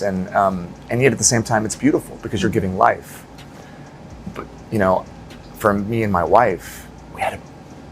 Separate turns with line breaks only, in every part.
And yet at the same time, it's beautiful because you're giving life. But, you know, for me and my wife, we had a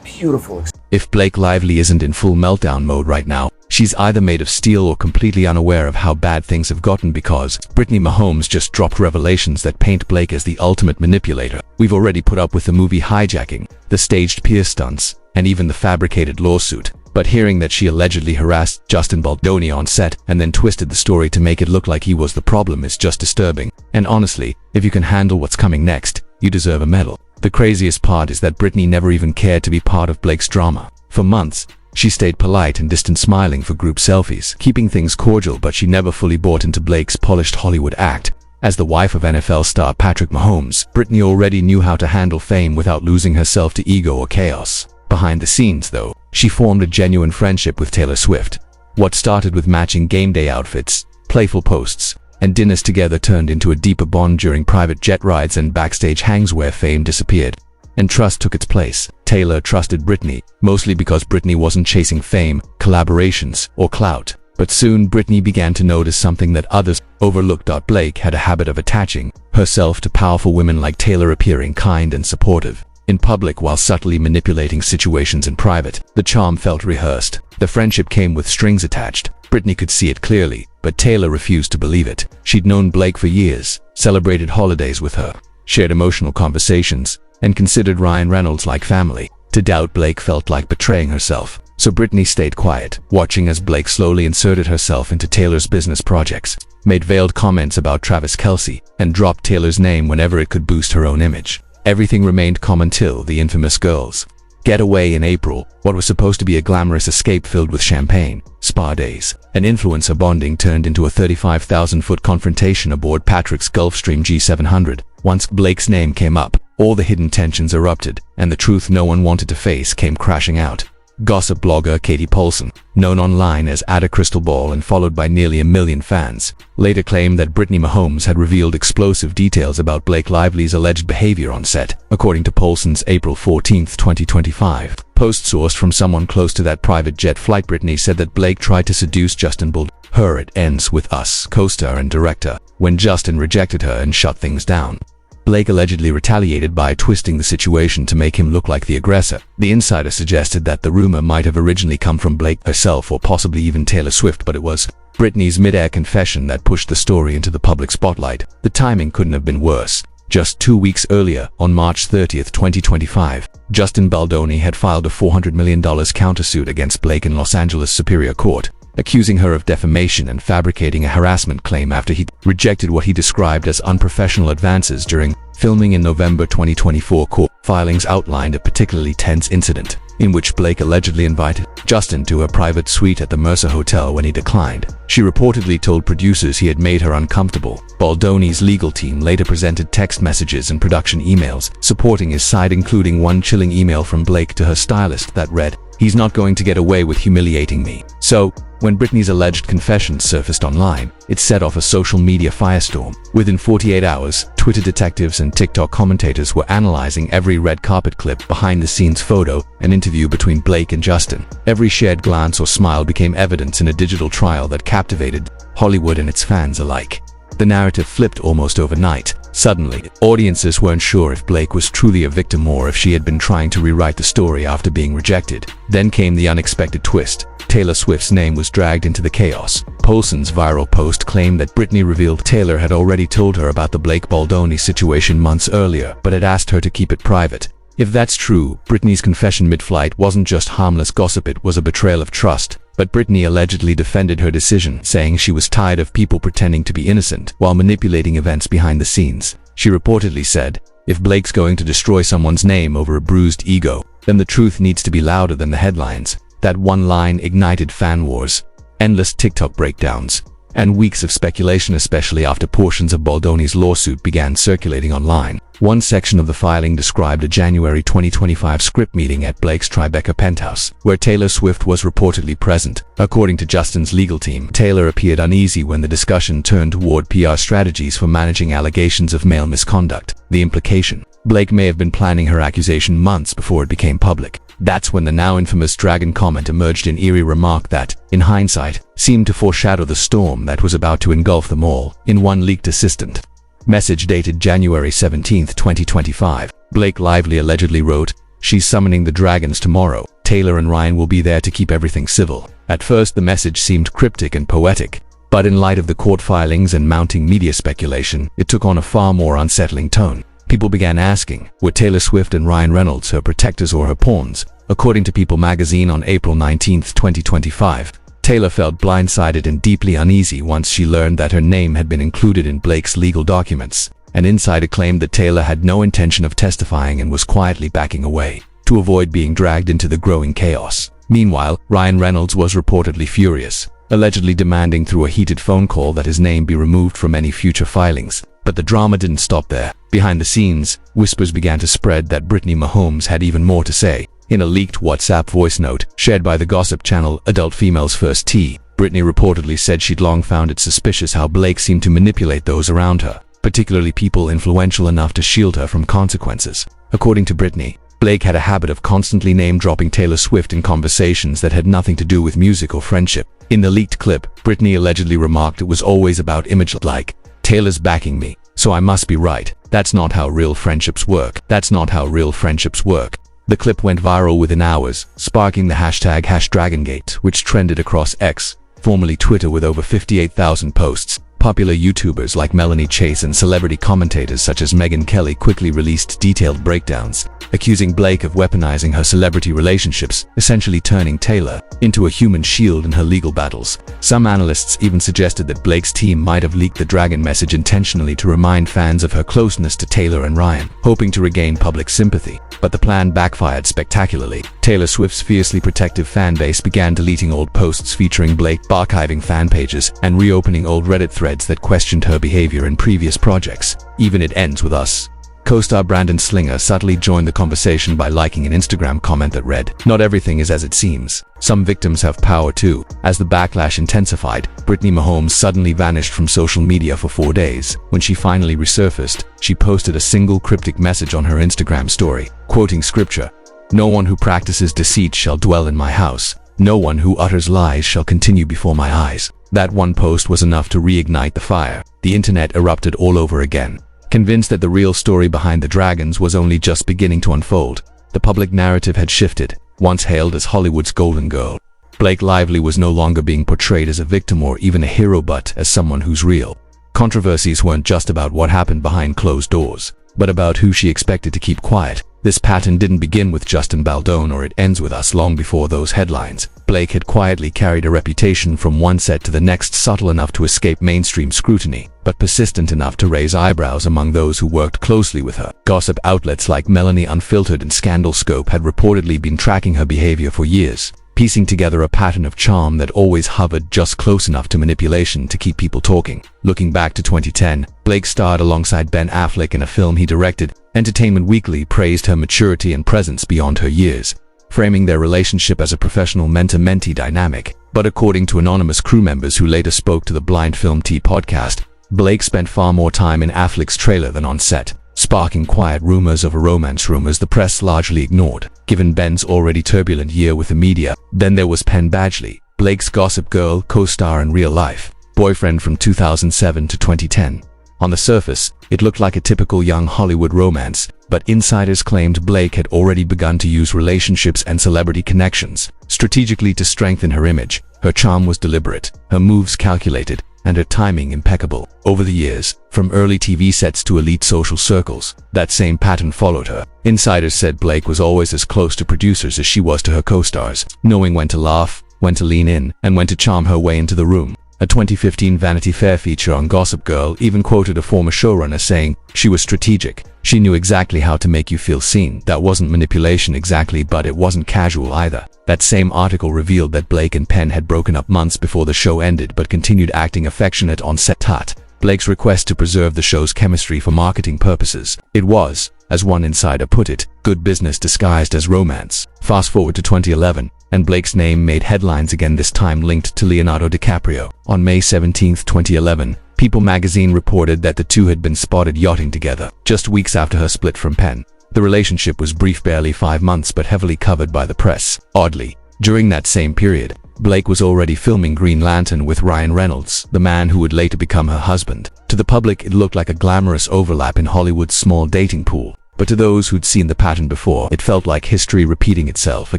beautiful experience.
If Blake Lively isn't in full meltdown mode right now, she's either made of steel or completely unaware of how bad things have gotten, because Britney Mahomes just dropped revelations that paint Blake as the ultimate manipulator. We've already put up with the movie hijacking, the staged pier stunts, and even the fabricated lawsuit. But hearing that she allegedly harassed Justin Baldoni on set and then twisted the story to make it look like he was the problem is just disturbing. And honestly, if you can handle what's coming next, you deserve a medal. The craziest part is that Britney never even cared to be part of Blake's drama. For months, she stayed polite and distant, smiling for group selfies, keeping things cordial, but she never fully bought into Blake's polished Hollywood act. As the wife of NFL star Patrick Mahomes, Britney already knew how to handle fame without losing herself to ego or chaos. Behind the scenes, though, she formed a genuine friendship with Taylor Swift. What started with matching game day outfits, playful posts, and dinners together turned into a deeper bond during private jet rides and backstage hangs where fame disappeared and trust took its place. Taylor trusted Britney, mostly because Britney wasn't chasing fame, collaborations, or clout. But soon Britney began to notice something that others overlooked. Blake had a habit of attaching herself to powerful women like Taylor, appearing kind and supportive in public while subtly manipulating situations in private. The charm felt rehearsed. The friendship came with strings attached. Britney could see it clearly, but Taylor refused to believe it. She'd known Blake for years, celebrated holidays with her, shared emotional conversations, and considered Ryan Reynolds like family. To doubt Blake felt like betraying herself. So Britney stayed quiet, watching as Blake slowly inserted herself into Taylor's business projects, made veiled comments about Travis Kelce, and dropped Taylor's name whenever it could boost her own image. Everything remained calm until the infamous girls' getaway in April, what was supposed to be a glamorous escape filled with champagne, spa days, and influencer bonding turned into a 35,000-foot confrontation aboard Patrick's Gulfstream G700. Once Blake's name came up, all the hidden tensions erupted, and the truth no one wanted to face came crashing out. Gossip blogger Katie Polson, known online as Ada Crystal Ball and followed by nearly 1 million fans, later claimed that Britney Mahomes had revealed explosive details about Blake Lively's alleged behavior on set. According to Polson's April 14, 2025 post sourced from someone close to that private jet flight, Britney said that Blake tried to seduce Justin Baldoni. Her It Ends With Us co-star and director, when Justin rejected her and shut things down. Blake allegedly retaliated by twisting the situation to make him look like the aggressor. The insider suggested that the rumor might have originally come from Blake herself or possibly even Taylor Swift, but it was Britney's mid-air confession that pushed the story into the public spotlight. The timing couldn't have been worse. Just 2 weeks earlier, on March 30, 2025, Justin Baldoni had filed a $400 million countersuit against Blake in Los Angeles Superior Court, accusing her of defamation and fabricating a harassment claim after he rejected what he described as unprofessional advances during filming in November 2024. Court filings outlined a particularly tense incident in which Blake allegedly invited Justin to a private suite at the Mercer Hotel when he declined. She reportedly told producers he had made her uncomfortable. Baldoni's legal team later presented text messages and production emails supporting his side, including one chilling email from Blake to her stylist that read, "He's not going to get away with humiliating me." So, when Britney's alleged confessions surfaced online, it set off a social media firestorm. Within 48 hours, Twitter detectives and TikTok commentators were analyzing every red carpet clip, behind-the-scenes photo, and interview between Blake and Justin. Every shared glance or smile became evidence in a digital trial that captivated Hollywood and its fans alike. The narrative flipped almost overnight. Suddenly, audiences weren't sure if Blake was truly a victim or if she had been trying to rewrite the story after being rejected. Then came the unexpected twist. Taylor Swift's name was dragged into the chaos. Polson's viral post claimed that Britney revealed Taylor had already told her about the Blake Baldoni situation months earlier, but had asked her to keep it private. If that's true, Britney's confession mid-flight wasn't just harmless gossip, it was a betrayal of trust. But Britney allegedly defended her decision, saying she was tired of people pretending to be innocent while manipulating events behind the scenes. She reportedly said, "If Blake's going to destroy someone's name over a bruised ego, then the truth needs to be louder than the headlines." That one line ignited fan wars, endless TikTok breakdowns, and weeks of speculation, especially after portions of Baldoni's lawsuit began circulating online. One section of the filing described a January 2025 script meeting at Blake's Tribeca penthouse, where Taylor Swift was reportedly present. According to Justin's legal team, Taylor appeared uneasy when the discussion turned toward PR strategies for managing allegations of male misconduct. The implication: Blake may have been planning her accusation months before it became public. That's when the now infamous dragon comment emerged, an eerie remark that, in hindsight, seemed to foreshadow the storm that was about to engulf them all. In one leaked assistant message dated January 17, 2025, Blake Lively allegedly wrote, "She's summoning the dragons tomorrow. Taylor and Ryan will be there to keep everything civil." At first the message seemed cryptic and poetic, but in light of the court filings and mounting media speculation, it took on a far more unsettling tone. People began asking, were Taylor Swift and Ryan Reynolds her protectors or her pawns? According to People magazine on April 19, 2025, Taylor felt blindsided and deeply uneasy once she learned that her name had been included in Blake's legal documents. An insider claimed that Taylor had no intention of testifying and was quietly backing away to avoid being dragged into the growing chaos. Meanwhile, Ryan Reynolds was reportedly furious, allegedly demanding through a heated phone call that his name be removed from any future filings. But the drama didn't stop there. Behind the scenes, whispers began to spread that Britney Mahomes had even more to say. In a leaked WhatsApp voice note shared by the gossip channel Adult Females First Tea, Britney reportedly said she'd long found it suspicious how Blake seemed to manipulate those around her, particularly people influential enough to shield her from consequences. According to Britney, Blake had a habit of constantly name-dropping Taylor Swift in conversations that had nothing to do with music or friendship. In the leaked clip, Britney allegedly remarked it was always about image like, "Taylor's backing me, so I must be right. That's not how real friendships work. That's not how real friendships work." The clip went viral within hours, sparking the hashtag #Dragongate, which trended across X, formerly Twitter, with over 58,000 posts. Popular YouTubers like Melanie Chase and celebrity commentators such as Megyn Kelly quickly released detailed breakdowns, accusing Blake of weaponizing her celebrity relationships, essentially turning Taylor into a human shield in her legal battles. Some analysts even suggested that Blake's team might have leaked the dragon message intentionally to remind fans of her closeness to Taylor and Ryan, hoping to regain public sympathy. But the plan backfired spectacularly. Taylor Swift's fiercely protective fanbase began deleting old posts featuring Blake, archiving fan pages, and reopening old Reddit threads that questioned her behavior in previous projects. Even It Ends With Us co-star Brandon Slinger subtly joined the conversation by liking an Instagram comment that read, "Not everything is as it seems. Some victims have power too." As the backlash intensified, Britney Mahomes suddenly vanished from social media for 4 days. When she finally resurfaced, she posted a single cryptic message on her Instagram story, quoting scripture, "No one who practices deceit shall dwell in my house. No one who utters lies shall continue before my eyes." That one post was enough to reignite the fire. The internet erupted all over again, convinced that the real story behind the dragons was only just beginning to unfold. The public narrative had shifted. Once hailed as Hollywood's golden girl, Blake Lively was no longer being portrayed as a victim or even a hero, but as someone who's real. Controversies weren't just about what happened behind closed doors, but about who she expected to keep quiet. This pattern didn't begin with Justin Baldoni or It Ends With Us. Long before those headlines, Blake had quietly carried a reputation from one set to the next, subtle enough to escape mainstream scrutiny, but persistent enough to raise eyebrows among those who worked closely with her. Gossip outlets like Melanie Unfiltered and Scandal Scope had reportedly been tracking her behavior for years, piecing together a pattern of charm that always hovered just close enough to manipulation to keep people talking. Looking back to 2010, Blake starred alongside Ben Affleck in a film he directed. Entertainment Weekly praised her maturity and presence beyond her years, framing their relationship as a professional mentor-mentee dynamic. But according to anonymous crew members who later spoke to the Blind Film Tea podcast, Blake spent far more time in Affleck's trailer than on set, sparking quiet rumors of a romance, rumors the press largely ignored, given Ben's already turbulent year with the media. Then there was Penn Badgley, Blake's Gossip Girl co-star and real-life boyfriend from 2007 to 2010. On the surface, it looked like a typical young Hollywood romance, but insiders claimed Blake had already begun to use relationships and celebrity connections strategically to strengthen her image. Her charm was deliberate, her moves calculated, and her timing impeccable. Over the years, from early TV sets to elite social circles, that same pattern followed her. Insiders said Blake was always as close to producers as she was to her co-stars, knowing when to laugh, when to lean in, and when to charm her way into the room. A 2015 Vanity Fair feature on Gossip Girl even quoted a former showrunner saying, "She was strategic. She knew exactly how to make you feel seen." That wasn't manipulation exactly, but it wasn't casual either. That same article revealed that Blake and Penn had broken up months before the show ended but continued acting affectionate on set. Blake's request to preserve the show's chemistry for marketing purposes. It was, as one insider put it, good business disguised as romance. Fast forward to 2011, and Blake's name made headlines again, this time linked to Leonardo DiCaprio. On May 17, 2011, People magazine reported that the two had been spotted yachting together, just weeks after her split from Penn. The relationship was brief, barely 5 months, but heavily covered by the press. Oddly, during that same period, Blake was already filming Green Lantern with Ryan Reynolds, the man who would later become her husband. To the public, it looked like a glamorous overlap in Hollywood's small dating pool. But to those who'd seen the pattern before, it felt like history repeating itself, a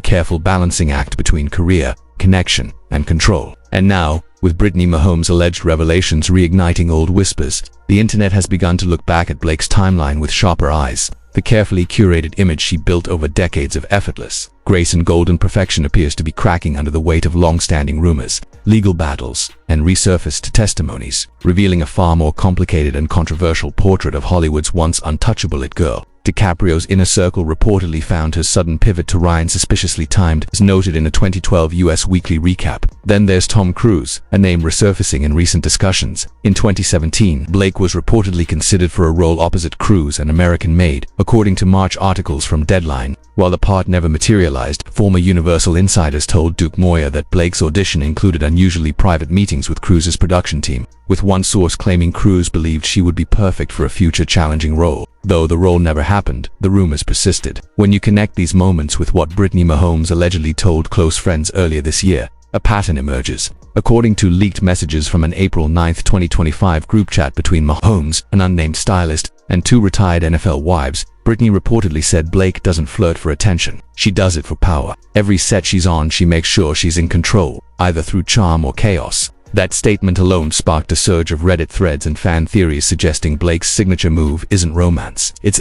careful balancing act between career, connection, and control. And now, with Britney Mahomes' alleged revelations reigniting old whispers, the internet has begun to look back at Blake's timeline with sharper eyes. The carefully curated image she built over decades of effortless grace and golden perfection appears to be cracking under the weight of long-standing rumors, legal battles, and resurfaced testimonies, revealing a far more complicated and controversial portrait of Hollywood's once untouchable it girl. DiCaprio's inner circle reportedly found her sudden pivot to Ryan suspiciously timed, as noted in a 2012 US Weekly recap. Then there's Tom Cruise, a name resurfacing in recent discussions. In 2017, Blake was reportedly considered for a role opposite Cruise, an American Made, according to March articles from Deadline. While the part never materialized, former Universal insiders told Duke Moyer that Blake's audition included unusually private meetings with Cruise's production team, with one source claiming Cruise believed she would be perfect for a future challenging role. Though the role never happened, the rumors persisted. When you connect these moments with what Britney Mahomes allegedly told close friends earlier this year, a pattern emerges. According to leaked messages from an April 9, 2025 group chat between Mahomes, an unnamed stylist, and 2 retired NFL wives, Britney reportedly said Blake doesn't flirt for attention. She does it for power. Every set she's on, she makes sure she's in control, either through charm or chaos. That statement alone sparked a surge of Reddit threads and fan theories suggesting Blake's signature move isn't romance. It's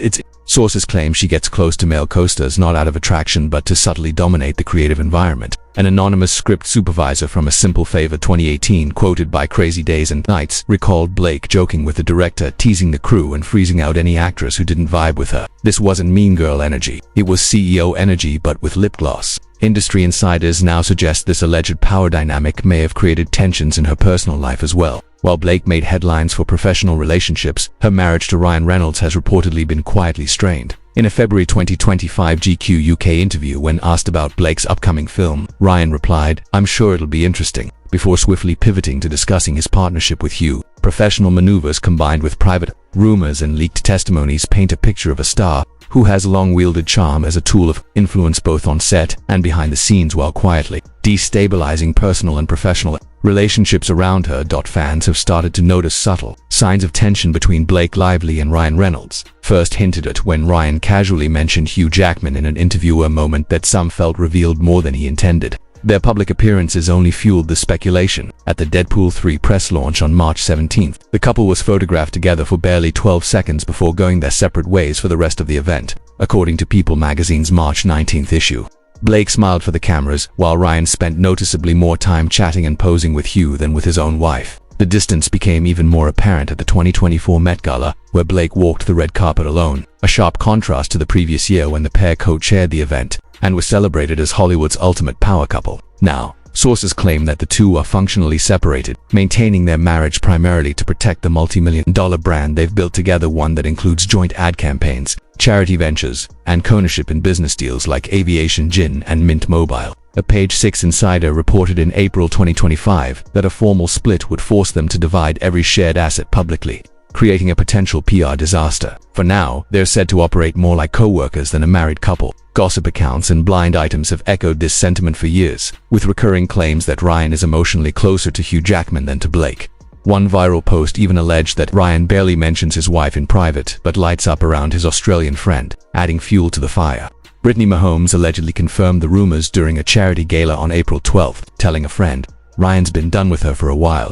Sources claim she gets close to male co-stars not out of attraction but to subtly dominate the creative environment. An anonymous script supervisor from A Simple Favor 2018, quoted by Crazy Days and Nights, recalled Blake joking with the director, teasing the crew and freezing out any actress who didn't vibe with her. This wasn't mean girl energy. It was CEO energy, but with lip gloss. Industry insiders now suggest this alleged power dynamic may have created tensions in her personal life as well. While Blake made headlines for professional relationships, her marriage to Ryan Reynolds has reportedly been quietly strained. In a February 2025 GQ UK interview, when asked about Blake's upcoming film, Ryan replied, "I'm sure it'll be interesting," before swiftly pivoting to discussing his partnership with Hugh. Professional maneuvers combined with private rumors and leaked testimonies paint a picture of a star who has long wielded charm as a tool of influence both on set and behind the scenes while quietly destabilizing personal and professional relationships around her. Fans have started to notice subtle signs of tension between Blake Lively and Ryan Reynolds, first hinted at when Ryan casually mentioned Hugh Jackman in an interview, a moment that some felt revealed more than he intended. Their public appearances only fueled the speculation. At the Deadpool 3 press launch on March 17th, the couple was photographed together for barely 12 seconds before going their separate ways for the rest of the event, according to People magazine's March 19th issue. Blake smiled for the cameras, while Ryan spent noticeably more time chatting and posing with Hugh than with his own wife. The distance became even more apparent at the 2024 Met Gala, where Blake walked the red carpet alone, a sharp contrast to the previous year when the pair co-chaired the event and was celebrated as Hollywood's ultimate power couple. Now, sources claim that the two are functionally separated, maintaining their marriage primarily to protect the multi-million-dollar brand they've built together, one that includes joint ad campaigns, charity ventures, and co-ownership in business deals like Aviation Gin and Mint Mobile. A Page 6 insider reported in April 2025 that a formal split would force them to divide every shared asset publicly, creating a potential PR disaster. For now, they're said to operate more like co-workers than a married couple. Gossip accounts and blind items have echoed this sentiment for years, with recurring claims that Ryan is emotionally closer to Hugh Jackman than to Blake. One viral post even alleged that Ryan barely mentions his wife in private, but lights up around his Australian friend, adding fuel to the fire. Britney Mahomes allegedly confirmed the rumors during a charity gala on April 12th, telling a friend, Ryan's been done with her for a while.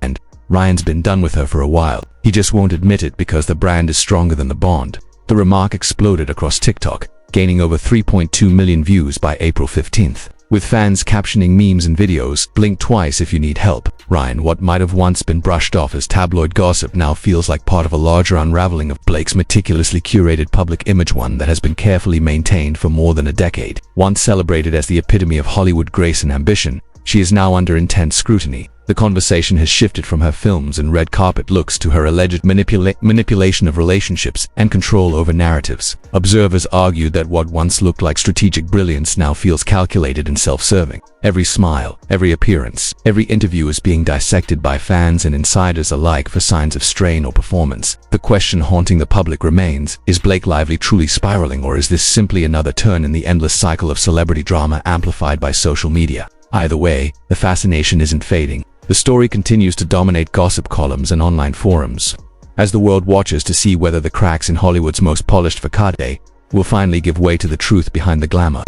He just won't admit it because the brand is stronger than the bond. The remark exploded across TikTok, gaining over 3.2 million views by April 15th, with fans captioning memes and videos, "Blink twice if you need help." Ryan, what might have once been brushed off as tabloid gossip, now feels like part of a larger unraveling of Blake's meticulously curated public image, one that has been carefully maintained for more than a decade. Once celebrated as the epitome of Hollywood grace and ambition, She is now under intense scrutiny. The conversation has shifted from her films and red carpet looks to her alleged manipulation of relationships and control over narratives. Observers argued that what once looked like strategic brilliance now feels calculated and self-serving. Every smile, every appearance, every interview is being dissected by fans and insiders alike for signs of strain or performance. The question haunting the public remains, is Blake Lively truly spiraling, or is this simply another turn in the endless cycle of celebrity drama amplified by social media? Either way, the fascination isn't fading. The story continues to dominate gossip columns and online forums, as the world watches to see whether the cracks in Hollywood's most polished facade will finally give way to the truth behind the glamour.